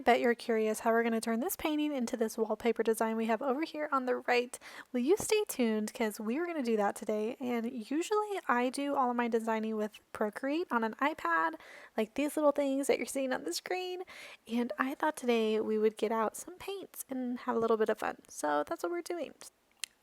bet you're curious how we're going to turn this painting into this wallpaper design we have over here on the right. Will you stay tuned because we are going to do that today. And usually I do all of my designing with Procreate on an iPad, like these little things that you're seeing on the screen. And I thought today we would get out some paints and have a little bit of fun. So that's what we're doing.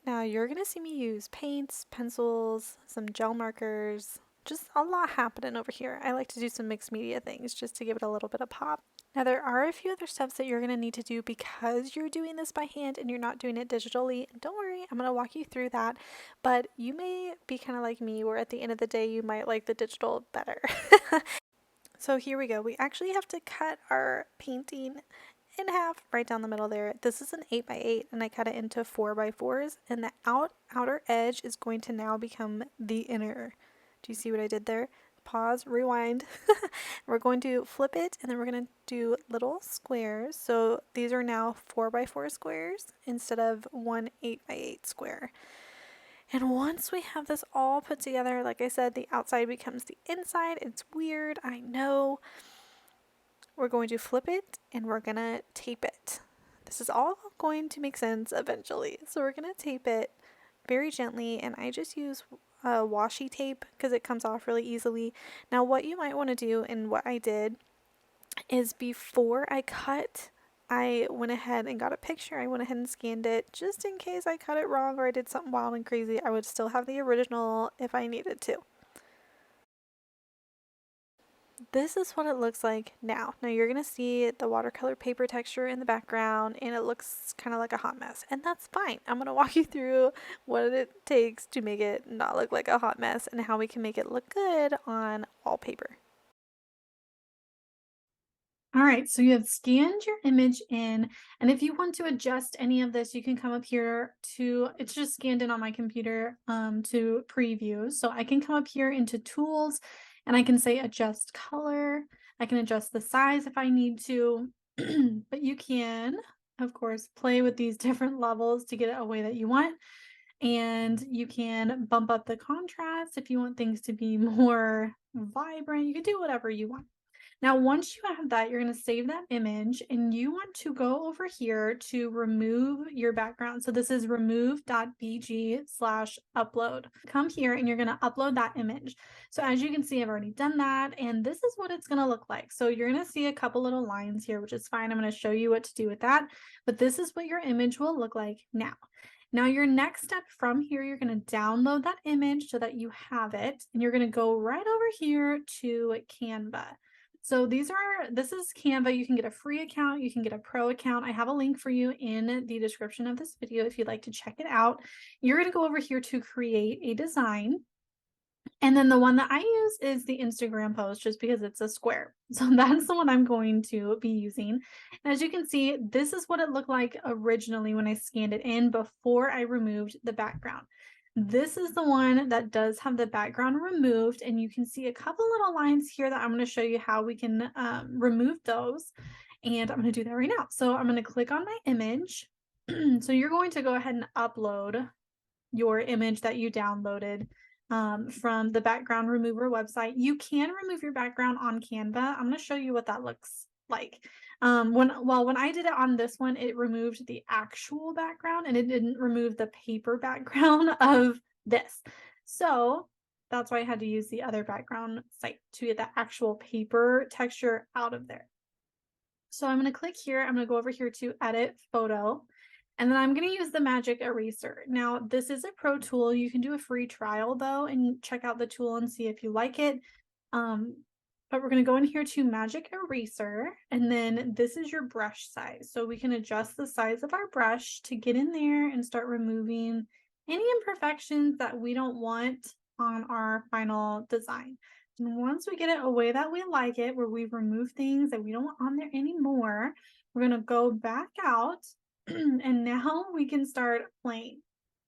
Now you're going to see me use paints, pencils, some gel markers, just a lot happening over here. I like to do some mixed media things just to give it a little bit of pop. Now there are a few other steps that you're going to need to do because you're doing this by hand and you're not doing it digitally. Don't worry, I'm going to walk you through that, but you may be kind of like me where at the end of the day you might like the digital better. So here we go. We actually have to cut our painting in half right down the middle there. This is an 8x8 and I cut it into 4x4s, and the outer edge is going to now become the inner. Do you see what I did there? Pause, rewind. We're going to flip it and then we're going to do little squares. So these are now 4x4 squares instead of one 8x8 square. And once we have this all put together, like I said, the outside becomes the inside. It's weird, I know. We're going to flip it and we're going to tape it. This is all going to make sense eventually. So we're going to tape it very gently, and I just use washi tape because it comes off really easily. Now what you might want to do, and what I did, is before I cut, I went ahead and got a picture. I went ahead and scanned it just in case I cut it wrong or I did something wild and crazy. I would still have the original if I needed to. This is what it looks like now. Now you're going to see the watercolor paper texture in the background and it looks kind of like a hot mess, and that's fine. I'm going to walk you through what it takes to make it not look like a hot mess and how we can make it look good on wallpaper. All right, so you have scanned your image in, and if you want to adjust any of this, you can come up here to, it's just scanned in on my computer to preview. So I can come up here into tools and I can say adjust color. I can adjust the size if I need to, but you can, of course, play with these different levels to get it a way that you want. And you can bump up the contrast if you want things to be more vibrant. You can do whatever you want. Now, once you have that, you're going to save that image and you want to go over here to remove your background. So this is remove.bg/upload. Come here and you're going to upload that image. So as you can see, I've already done that, and this is what it's going to look like. So you're going to see a couple little lines here, which is fine. I'm going to show you what to do with that, but this is what your image will look like now. Now your next step from here, you're going to download that image so that you have it, and you're going to go right over here to Canva. So this is Canva. You can get a free account, you can get a pro account. I have a link for you in the description of this video if you'd like to check it out. You're going to go over here to create a design. And then the one that I use is the Instagram post just because it's a square. So that's the one I'm going to be using. And as you can see, this is what it looked like originally when I scanned it in before I removed the background. This is the one that does have the background removed, and you can see a couple little lines here that I'm going to show you how we can remove those. And I'm going to do that right now. So I'm going to click on my image. So you're going to go ahead and upload your image that you downloaded from the background remover website. You can remove your background on Canva. I'm going to show you what that looks like. When I did it on this one, it removed the actual background and it didn't remove the paper background of this. So that's why I had to use the other background site to get the actual paper texture out of there. So I'm going to click here. I'm going to go over here to edit photo. And then I'm going to use the magic eraser. Now, this is a pro tool. You can do a free trial though, and check out the tool and see if you like it. But we're going to go in here to magic eraser, and then this is your brush size. So we can adjust the size of our brush to get in there and start removing any imperfections that we don't want on our final design. And once we get it a way that we like it, where we've removed things that we don't want on there anymore, we're going to go back out. And now we can start playing.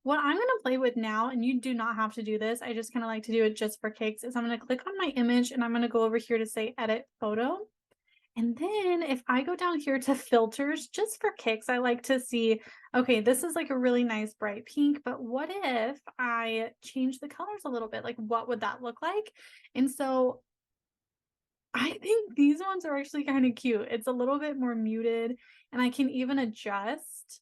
What I'm going to play with now, and you do not have to do this, I just kind of like to do it just for kicks, is I'm going to click on my image and I'm going to go over here to say edit photo. And then if I go down here to filters, just for kicks, I like to see, okay, this is like a really nice bright pink, but what if I change the colors a little bit? Like, what would that look like? And so I think these ones are actually kind of cute. It's a little bit more muted, and I can even adjust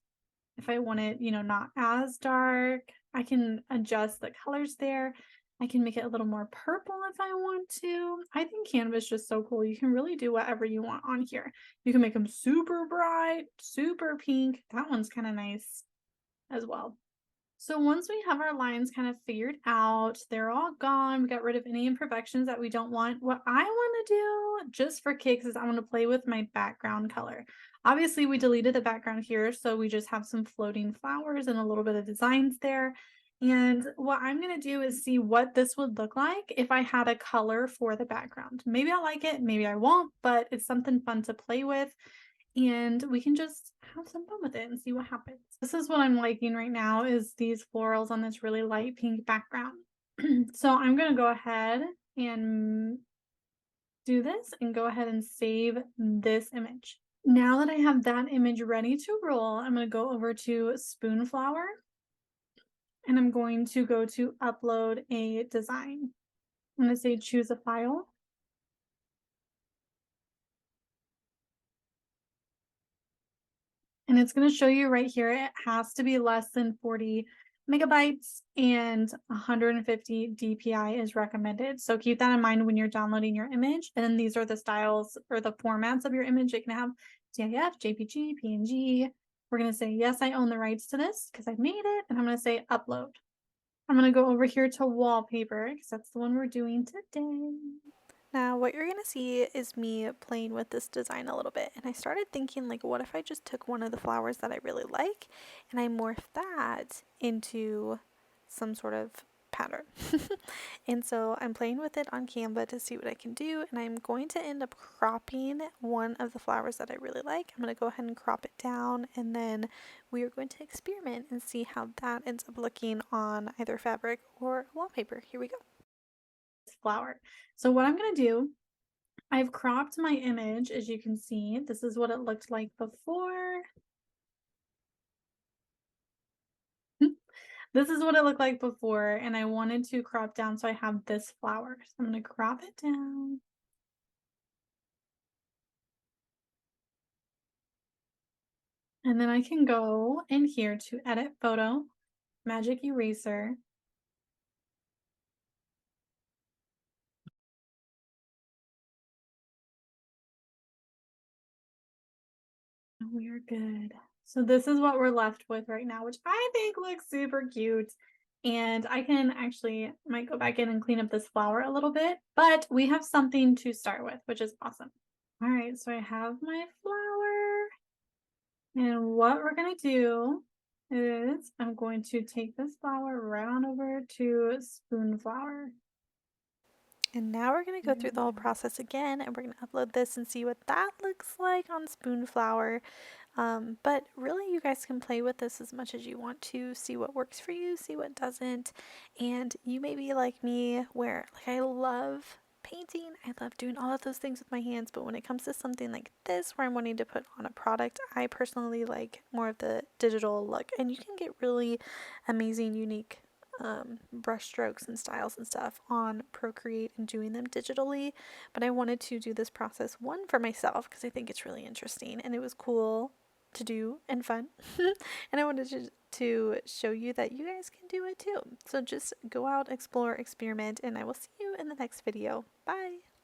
if I want it, not as dark. I can adjust the colors there. I can make it a little more purple if I want to. I think Canva is just so cool. You can really do whatever you want on here. You can make them super bright, super pink. That one's kind of nice as well. So once we have our lines kind of figured out, they're all gone. We got rid of any imperfections that we don't want. What I want to do just for kicks is I want to play with my background color. Obviously, we deleted the background here, so we just have some floating flowers and a little bit of designs there. And what I'm going to do is see what this would look like if I had a color for the background. Maybe I'll like it, maybe I won't, but it's something fun to play with and we can just have some fun with it and see what happens. This is what I'm liking right now is these florals on this really light pink background. So I'm going to go ahead and do this and go ahead and save this image. Now that I have that image ready to roll, I'm going to go over to Spoonflower and I'm going to go to upload a design. I'm going to say choose a file. And it's going to show you right here, it has to be less than 40 megabytes and 150 DPI is recommended. So keep that in mind when you're downloading your image. And then these are the styles or the formats of your image. You can have GIF, JPG, PNG. We're going to say, yes, I own the rights to this because I made it. And I'm going to say upload. I'm going to go over here to wallpaper because that's the one we're doing today. Now, what you're going to see is me playing with this design a little bit. And I started thinking, like, what if I just took one of the flowers that I really like and I morphed that into some sort of pattern? And so I'm playing with it on Canva to see what I can do. And I'm going to end up cropping one of the flowers that I really like. I'm going to go ahead and crop it down. And then we are going to experiment and see how that ends up looking on either fabric or wallpaper. Here we go. Flower. So what I'm going to do, I've cropped my image, as you can see. This is what it looked like before. This is what it looked like before, and I wanted to crop down so I have this flower. So I'm going to crop it down. And then I can go in here to edit photo, magic eraser. And we are good. So this is what we're left with right now, which I think looks super cute. And I can actually might go back in and clean up this flower a little bit, but we have something to start with, which is awesome. All right, so I have my flower. And what we're going to do is I'm going to take this flower right on over to Spoonflower. And now we're going to go through the whole process again and we're going to upload this and see what that looks like on Spoonflower. But really, you guys can play with this as much as you want to, see what works for you, see what doesn't. And you may be like me, where like I love painting, I love doing all of those things with my hands, but when it comes to something like this, where I'm wanting to put on a product, I personally like more of the digital look. And you can get really amazing, unique brush strokes and styles and stuff on Procreate and doing them digitally. But I wanted to do this process one for myself because I think it's really interesting and it was cool to do and fun. And I wanted to show you that you guys can do it too. So just go out, explore, experiment, and I will see you in the next video. Bye!